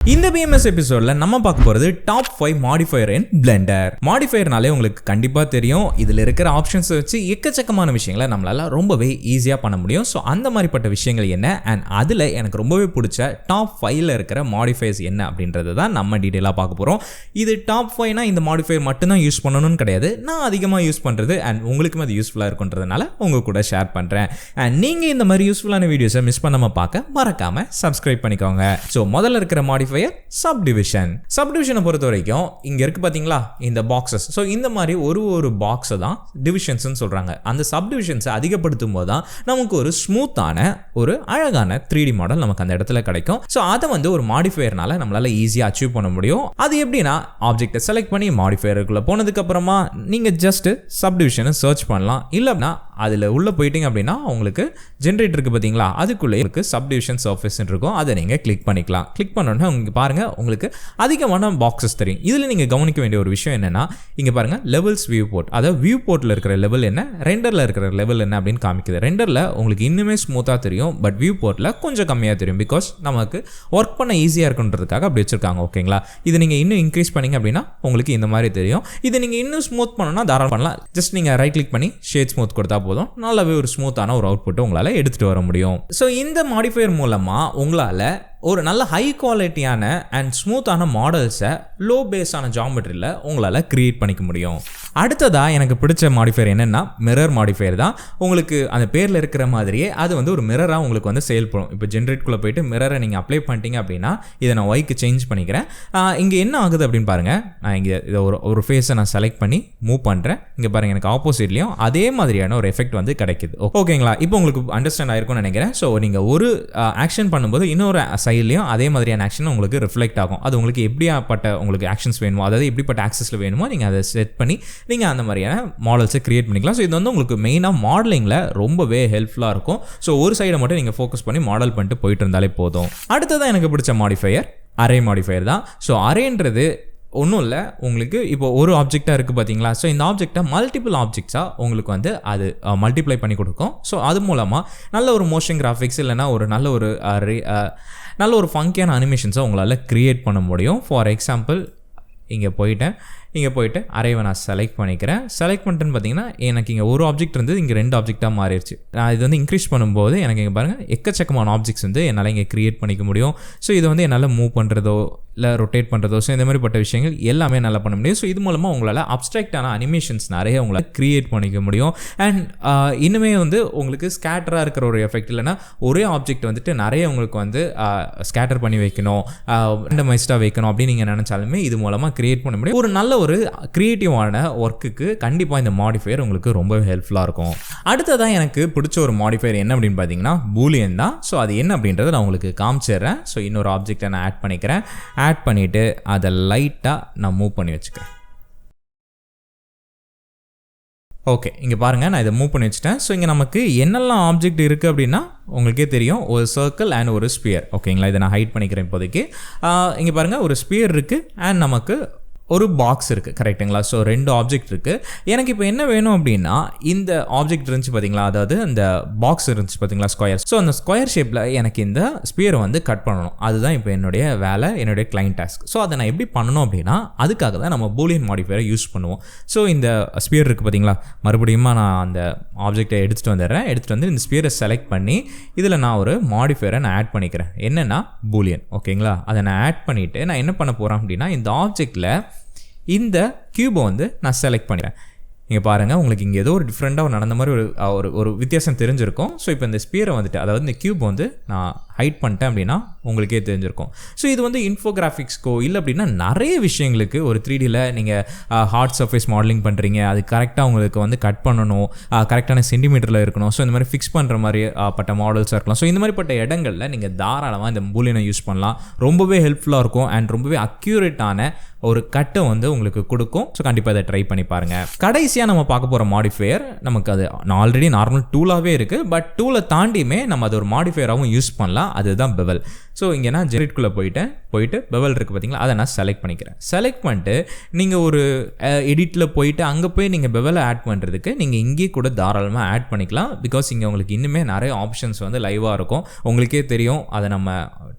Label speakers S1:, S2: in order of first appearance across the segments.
S1: இந்த BMS எபிசோட்ல நம்ம பார்க்க போறது டாப் 5 மாடிஃபயர் இன் பிளெண்டர். மாடிஃபயர்னாலே உங்களுக்கு கண்டிப்பா தெரியும், இதுல இருக்கிற ஆப்ஷன்ஸ் வச்சு எக்கச்சக்கமான விஷயங்களை நம்மளால ரொம்பவே ஈஸியா பண்ண முடியும். ஸோ அந்த மாதிரிப்பட்ட விஷயங்கள் என்ன அண்ட் அதுல எனக்கு ரொம்பவே பிடிச்ச டாப் 5ல இருக்கிற மாடிஃபயர்ஸ் என்ன அப்படின்றது தான் நம்ம டீட்டெயிலாக பார்க்க போறோம். இது டாப் 5னா இந்த மாடிஃபயர் மட்டும்தான் யூஸ் பண்ணணும்னு கிடையாது, நான் அதிகமாக யூஸ் பண்றது அண்ட் உங்களுக்கும் அது யூஸ்ஃபுல்லாக இருக்குன்றதுனால உங்க கூட ஷேர் பண்றேன். அண்ட் நீங்க இந்த மாதிரி யூஸ்ஃபுல்லான வீடியோஸை மிஸ் பண்ணாம பார்க்க மறக்காம சப்ஸ்கிரைப் பண்ணிக்கோங்க. ஸோ முதல்ல இருக்கிற மாடிஃபயர் சப்டிவிஷனை பொறுத்த வரைக்கும் இங்க இருக்கு பாத்தீங்களா இந்த பாக்ஸஸ். ஸோ இந்த மாதிரி ஒரு பாக்ஸை தான் டிவிஷன்ஸ் சொல்றாங்க. அந்த சப்டிவிஷன்ஸை அதிகப்படுத்தும் போது தான் நமக்கு ஒரு ஸ்மூத்தான ஒரு அழகான 3D மாடல் நமக்கு அந்த இடத்துல கிடைக்கும். ஸோ அதை ஒரு மாடிஃபயர்னால நம்மளால ஈஸியா அச்சீவ் பண்ண முடியும். அது எப்படின்னா ஆப்ஜெக்டை செலக்ட் பண்ணி மாடிஃபயருக்குள்ள போனதுக்கு அப்புறமா நீங்க ஜஸ்ட் சப்டிவிஷனை சர்ச் பண்ணலாம். இல்லைன்னா அதில் உள்ள போயிட்டீங்க அப்படின்னா உங்களுக்கு ஜென்ரேட் இருக்கு பார்த்தீங்களா, அதுக்குள்ளே இருக்கு சப்டிவிஷன் சர்ஃபேஸ் இருக்கும். அதை நீங்கள் கிளிக் பண்ணிக்கலாம். கிளிக் பண்ணோன்னா உங்களுக்கு பாருங்க உங்களுக்கு அதிகமான பாக்ஸஸ் தெரியும். இதில் நீங்கள் கவனிக்க வேண்டிய ஒரு விஷயம் என்னன்னா, இங்கே பாருங்க லெவல்ஸ் வியூ போர்ட், அதாவது வியூ போர்ட்டில் இருக்கிற லெவல் என்ன, ரெண்டரில் இருக்கிற லெவல் என்ன அப்படின்னு காமிக்குது. ரெண்டரில் உங்களுக்கு இன்னுமே ஸ்மூத்தாக தெரியும், பட் வியூ போர்ட்டில் கொஞ்சம் கம்மியாக தெரியும். பிகாஸ் நமக்கு ஒர்க் பண்ண ஈஸியாக இருக்குன்றதுக்காக அப்படி வச்சிருக்காங்க. ஓகேங்களா, இது நீங்கள் இன்னும் இன்க்ரீஸ் பண்ணிங்க அப்படின்னா உங்களுக்கு இந்த மாதிரி தெரியும். இது நீங்கள் இன்னும் ஸ்மூத் பண்ணணும்னா தாராளம் பண்ணலாம். ஜஸ்ட் நீங்கள் ரைட் கிளிக் பண்ணி ஷேட் ஸ்மூத் கொடுத்தா போதும், நல்லாவே ஒரு ஸ்மூத்தான ஒரு அவுட்புட் உங்களால் எடுத்துகிட்டு வர முடியும். ஸோ இந்த மாடிஃபயர் மூலமாக உங்களால் ஒரு நல்ல ஹை குவாலிட்டியான அண்ட் ஸ்மூத்தான மாடல்ஸை லோ பேஸான ஜாமெட்ரியில் உங்களால் கிரியேட் பண்ணிக்க முடியும். அடுத்ததாக எனக்கு பிடிச்ச மாடிஃபயர் என்னென்னா மிரர் மாடிஃபயர் தான். உங்களுக்கு அந்த பேரில் இருக்கிற மாதிரியே அது ஒரு மிரராக உங்களுக்கு செயல்படும். இப்போ ஜென்ரேட்குள்ளே போயிட்டு மிரரை நீங்கள் அப்ளை பண்ணிட்டீங்க அப்படின்னா இதை நான் ஒய்க்கு சேஞ்ச் பண்ணிக்கிறேன். இங்கே என்ன ஆகுது அப்படின்னு பாருங்கள், நான் இங்கே இதை ஒரு ஃபேஸை நான் செலக்ட் பண்ணி மூவ் பண்ணுறேன். இங்கே பாருங்கள் எனக்கு ஆப்போசிட்லேயும் அதே மாதிரியான ஒரு எஃபெக்ட் கிடைக்குது. ஓகேங்களா, இப்போ உங்களுக்கு அண்டர்ஸ்டாண்ட் ஆயிருக்கும்னு நினைக்கிறேன். ஸோ நீங்கள் ஒரு ஆக்ஷன் பண்ணும்போது இன்னொரு சைட்லையும் அதே மாதிரியான ஆக்ஷன் உங்களுக்கு ரிஃப்ளெக்ட் ஆகும். அது உங்களுக்கு எப்படியாப்பட்ட உங்களுக்கு ஆக்ஷன்ஸ் வேணுமோ, அதாவது எப்படிப்பட்ட ஆக்சஸில் வேணுமோ நீங்கள் அதை செட் பண்ணி நீங்கள் அந்த மாதிரியான மாடல்ஸை கிரியேட் பண்ணிக்கலாம். ஸோ இது உங்களுக்கு மெயினாக மாடலிங்கில் ரொம்பவே ஹெல்ப்ஃபுல்லாக இருக்கும். ஸோ ஒரு சைடை மட்டும் நீங்கள் ஃபோக்கஸ் பண்ணி மாடல் பண்ணிட்டு போயிட்டு இருந்தாலே போதும். அடுத்ததான் எனக்கு பிடிச்ச மாடிஃபயர் அரே மாடிஃபயர் தான். ஸோ அரேன்றது ஒன்றும் இல்லை, உங்களுக்கு இப்போ ஒரு ஆப்ஜெக்டாக இருக்குது பார்த்தீங்களா. ஸோ இந்த ஆப்ஜெக்டை மல்டிபிள் ஆப்ஜெக்ட்ஸாக உங்களுக்கு அது மல்டிப்ளை பண்ணி கொடுக்கும். ஸோ அது மூலமாக நல்ல ஒரு மோஷன் கிராஃபிக்ஸ் இல்லைனா ஒரு நல்ல ஒரு ஃபங்கியான அனிமேஷன்ஸை உங்களால் க்ரியேட் பண்ண முடியும். ஃபார் எக்ஸாம்பிள் இங்கே போயிட்டு அரேவை நான் செலக்ட் பண்ணிக்கிறேன். செலக்ட் பண்ணிட்டேன்னு பார்த்தீங்கன்னா எனக்கு இங்கே ஒரு ஆப்ஜெக்ட் இருந்தது, இங்கே 2 ஆப்ஜெக்டாக மாறிடுச்சு. நான் இது இன்க்ரீஸ் பண்ணும்போது எனக்கு இங்கே பாருங்கள் எக்கச்சக்கமான ஆப்ஜெக்ட்ஸ் என்னால் இங்கே க்ரியேட் பண்ணிக்க முடியும். ஸோ இது என்னால் மூவ் பண்ணுறதோ இல்லை ரொட்டேட் பண்ணுறதோ, ஸோ இந்த மாதிரிப்பட்ட விஷயங்கள் எல்லாமே நல்லா பண்ண முடியும். ஸோ இது மூலமாக உங்களால் அப்ஸ்ட்ராக்டான அனிமேஷன்ஸ் நிறைய உங்களால் க்ரியேட் பண்ணிக்க முடியும். அண்ட் இன்னுமே உங்களுக்கு ஸ்கேட்டராக இருக்கிற ஒரு எஃபெக்ட், இல்லைனா ஒரே ஆப்ஜெக்ட் நிறைய உங்களுக்கு ஸ்கேட்டர் பண்ணி வைக்கணும், ரேண்டமைஸ்டாக வைக்கணும் அப்படின்னு நீங்கள் நினச்சாலுமே இது மூலமாக க்ரியேட் பண்ண முடியும். ஒரு நல்ல ஒரு கிரியேட்டிவான ஒர்க்குக்கு கண்டிப்பாக இந்த மாடிஃபயர் உங்களுக்கு ரொம்பவே ஹெல்ப்ஃபுல்லாக இருக்கும். அடுத்ததான் எனக்கு பிடிச்ச ஒரு மாடிஃபயர் என்ன அப்படின்னு பார்த்தீங்கன்னா பூலியன் தான். ஸோ அது என்ன அப்படின்றத நான் உங்களுக்கு காமிச்சிடுறேன். ஸோ இன்னொரு ஆப்ஜெக்டை நான் ஆட் பண்ணிக்கிறேன். ஆட் பண்ணிவிட்டு அதை லைட்டாக நான் மூவ் பண்ணி வச்சுக்கிறேன். ஓகே, இங்கே பாருங்கள் நான் இதை மூவ் பண்ணி வச்சுட்டேன். ஸோ இங்கே நமக்கு என்னெல்லாம் ஆப்ஜெக்ட் இருக்குது அப்படின்னா உங்களுக்கே தெரியும், ஒரு சர்க்கிள் அண்ட் ஒரு ஸ்பியர். ஓகேங்களா, இதை நான் ஹைட் பண்ணிக்கிறேன் இப்போதைக்கு. இங்கே பாருங்கள் ஒரு ஸ்பியர் இருக்குது அண்ட் நமக்கு ஒரு பாக்ஸ் இருக்குது. கரெக்டுங்களா. ஸோ 2 ஆப்ஜெக்ட் இருக்குது. எனக்கு இப்போ என்ன வேணும் அப்படின்னா இந்த ஆப்ஜெக்ட் இருந்துச்சு பார்த்தீங்களா, அதாவது அந்த பாக்ஸ் இருந்துச்சு பார்த்தீங்களா ஸ்கொயர். ஸோ அந்த ஸ்கொயர் ஷேப்பில் எனக்கு இந்த ஸ்பியரை கட் பண்ணணும். அதுதான் இப்போ என்னுடைய வேலை, என்னுடைய கிளைண்ட் டாஸ்க். ஸோ அதை நான் எப்படி பண்ணணும் அப்படின்னா அதுக்காக தான் நம்ம பூலியன் மாடிஃபயரை யூஸ் பண்ணுவோம். ஸோ இந்த ஸ்பியர் இருக்குது பார்த்தீங்களா, மறுபடியும் நான் அந்த ஆப்ஜெக்டை எடுத்துகிட்டு வந்து இந்த ஸ்பியரை செலக்ட் பண்ணி இதில் நான் ஒரு மாடிஃபயரை நான் ஆட் பண்ணிக்கிறேன். என்னென்னா பூலியன். ஓகேங்களா, அதை நான் ஆட் பண்ணிவிட்டு நான் என்ன பண்ண போகிறேன் அப்படின்னா இந்த ஆப்ஜெக்டில் இந்த கியூபை நான் செலக்ட் பண்ணிக்கிறேன். இங்கே பாருங்கள் உங்களுக்கு இங்கே ஏதோ ஒரு டிஃப்ரெண்ட்டாக நடந்த மாதிரி ஒரு வித்தியாசம் தெரிஞ்சிருக்கும். ஸோ இப்போ இந்த ஸ்பியரை அதாவது இந்த கியூப் நான் ஹைட் பண்ணிட்டேன் அப்படின்னா உங்களுக்கே தெரிஞ்சிருக்கும். ஸோ இது இன்ஃபோகிராஃபிக்ஸ்க்கோ இல்லை அப்படின்னா நிறைய விஷயங்களுக்கு ஒரு 3Dயில் நீங்கள் ஹார்ட் சர்ஃபேஸ் மாடலிங் பண்ணுறீங்க, அது கரெக்டாக உங்களுக்கு கட் பண்ணணும், கரெக்டான சென்டிமீட்டரில் இருக்கணும். ஸோ இந்த மாதிரி ஃபிக்ஸ் பண்ணுற மாதிரி பட்ட மாடல்ஸாக இருக்கலாம். ஸோ இந்த மாதிரிப்பட்ட இடங்களில் நீங்கள் தாராளமாக இந்த பூலியனை யூஸ் பண்ணலாம். ரொம்பவே ஹெல்ப்ஃபுல்லாக இருக்கும் அண்ட் ரொம்பவே அக்யூரேட்டான ஒரு கட்டை உங்களுக்கு கொடுக்கும். ஸோ கண்டிப்பாக அதை ட்ரை பண்ணி பாருங்கள். கடைசியாக நம்ம பார்க்க போகிற மாடிஃபயர் நமக்கு அது ஆல்ரெடி நார்மல் டூலாகவே இருக்குது, பட் டூலை தாண்டியுமே நம்ம அது ஒரு மாடிஃபயராகவும் யூஸ் பண்ணலாம். அதுதான் பெவல். ஸோ இங்கே நான் ஜெனரேட்குள்ளே போயிட்டு பெவல் இருக்குது பார்த்தீங்களா, அதை நான் செலக்ட் பண்ணிக்கிறேன். செலக்ட் பண்ணிட்டு நீங்கள் ஒரு எடிட்டில் போயிட்டு அங்கே போய் நீங்கள் பெவலை ஆட் பண்ணுறதுக்கு நீங்கள் இங்கேயே கூட தாராளமாக ஆட் பண்ணிக்கலாம். பிகாஸ் இங்கே உங்களுக்கு இன்னுமே நிறைய ஆப்ஷன்ஸ் வந்து லைவாக இருக்கும். உங்களுக்கே தெரியும், அதை நம்ம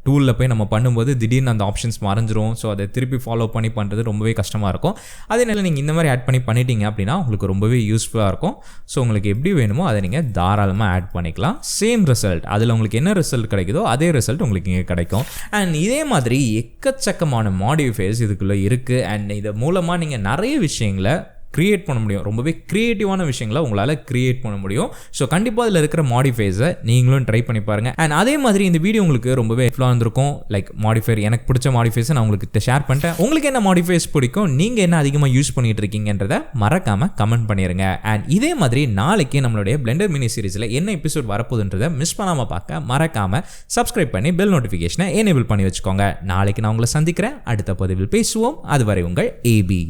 S1: டூலில் போய் நம்ம பண்ணும்போது திடீர்னு அந்த ஆப்ஷன்ஸ் மறைஞ்சிரும். ஸோ அதை திருப்பி ஃபாலோ பண்ணி பண்ணுறது ரொம்பவே கஷ்டமாக இருக்கும். அதே நேரம் நீங்கள் இந்த மாதிரி ஆட் பண்ணிட்டீங்க அப்படின்னா உங்களுக்கு ரொம்பவே யூஸ்ஃபுல்லாக இருக்கும். ஸோ உங்களுக்கு எப்படி வேணுமோ அதை நீங்கள் தாராளமாக ஆட் பண்ணிக்கலாம். சேம் ரிசல்ட், அதில் உங்களுக்கு என்ன ரிசல்ட் கிடைக்குதோ அதே ரிசல்ட் உங்களுக்கு இங்கே கிடைக்கும். அண்ட் இதே மாதிரி எக்கச்சக்கமான மாடிஃபையர்ஸ் இதுக்குள்ளே இருக்குது. அண்ட் இது மூலமாக நீங்கள் நிறைய விஷயங்களை க்ரியேட் பண்ண முடியும். ரொம்பவே க்ரியேட்டிவான விஷயங்களை உங்களால் க்ரியேட் பண்ண முடியும். ஸோ கண்டிப்பாக அதில் இருக்கிற மாடிஃபைஸை நீங்களும் ட்ரை பண்ணி பாருங்கள். அண்ட் அதே மாதிரி இந்த வீடியோ உங்களுக்கு ரொம்பவே ஹெல்ப்ஃபுல்லாக இருந்திருக்கும். லைக் மாடிஃபையர், எனக்கு பிடிச்ச மாடிஃபைஸை நான் உங்களுக்கு ஷேர் பண்ணிட்டேன். உங்களுக்கு என்ன மாடிஃபைஸ் பிடிக்கும், நீங்கள் என்ன அதிகமாக யூஸ் பண்ணிட்டு இருக்கீங்கன்றதை மறக்காமல் கமெண்ட் பண்ணிடுங்க. அண்ட் இதே மாதிரி நாளைக்கு நம்மளுடைய பிளெண்டர் மினி சீரிஸில் என்ன எபிசோட் வரப்போகுதுன்றதை மிஸ் பண்ணாமல் பார்க்க மறக்காமல் சப்ஸ்கிரைப் பண்ணி பெல் நோட்டிஃபிகேஷனை எனேபிள் பண்ணி வச்சுக்கோங்க. நாளைக்கு நான் உங்களை சந்திக்கிறேன். அடுத்த பதிவில் பேசுவோம். அதுவரை உங்கள் AB.